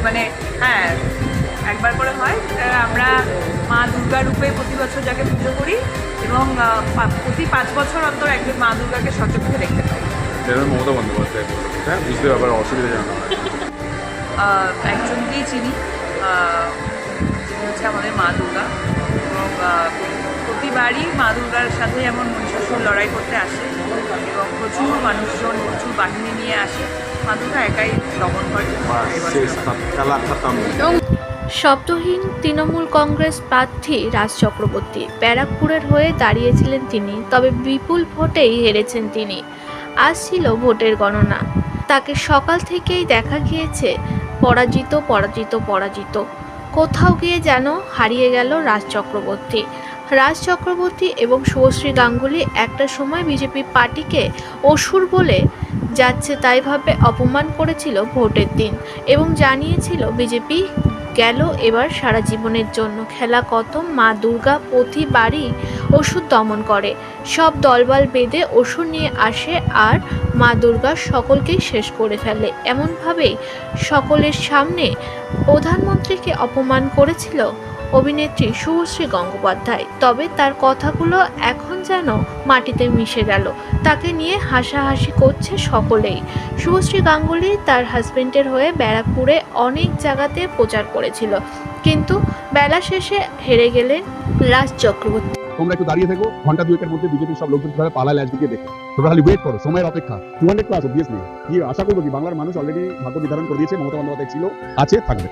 মানে হ্যাঁ একবার করে হয়। আমরা মা দুর্গা রূপে প্রতি বছর যাকে পুজো করি এবং প্রতি 5 বছর অন্তর একজন মা দুর্গাকে সচক্ষে দেখতে পাই। মমতা বন্দ্যোপাধ্যায় বুঝতে ব্যাপারে অসুবিধা জানা একজনকেই চিনি, যিনি হচ্ছে আমাদের মা দুর্গা, এবং প্রতিবারই মা দুর্গার সাথে যেমন মহিষাসুর লড়াই করতে আসে এবং প্রচুর মানুষজন প্রচুর বাহিনী নিয়ে আসে, মা দুর্গা একাই দমন করে। শব্দহীন তৃণমূল কংগ্রেস প্রার্থী রাজ চক্রবর্তী ব্যারাকপুরের হয়ে দাঁড়িয়েছিলেন তিনি, তবে বিপুল ভোটেই হেরেছেন তিনি। আজ ছিল ভোটের গণনা। তাকে সকাল থেকেই দেখা গিয়েছে পরাজিত পরাজিত পরাজিত। কোথাও গিয়ে যেন হারিয়ে গেল রাজ চক্রবর্তী। রাজ চক্রবর্তী এবং শুভশ্রী গাঙ্গুলি একটা সময় বিজেপি পার্টিকে অসুর বলে যাচ্ছে তাই ভাবে অপমান করেছিল ভোটের দিন এবং জানিয়েছিল বিজেপি গেল এবার সারা জীবনের জন্য। খেলা কত, মা দুর্গা প্রতিবারই অসুর দমন করে, সব দলবল বেঁধে অসুর নিয়ে আসে আর মা দুর্গা সকলকেই শেষ করে ফেলে। এমনভাবেই সকলের সামনে প্রধানমন্ত্রীকে অপমান করেছিল অভিনেত্রী শুভশ্রী গঙ্গোপাধ্যায়। তবে তার কথাগুলো এখন যেন মাটিতে মিশে গেল, তাকে নিয়ে হাসাহাসি করছে সকলেই। শুভশ্রী গাঙ্গুলি তার হাজবেন্ডের হয়ে ব্যারাকপুরে অনেক জায়গাতে প্রচার করেছিল, কিন্তু বেলা শেষে হেরে গেলেন রাজ চক্রবর্তী। তোমরা একটু দাঁড়িয়ে থেকো, ঘন্টা দুয়েকের মধ্যে বিজেপির সব লোকজন কিভাবে পালায় লাশ দিকে দেখো। তোমরা খালি ওয়েট করো, সময়ের অপেক্ষা। 200 প্লাস অবভিয়াসলি কি আশা করবো কি বাংলার মানুষ অলরেডি ভাগ্য নির্ধারণ করে দিয়েছে, মমতা বন্দ্যোপাধ্যায় ছিল, আছে, থাকবে।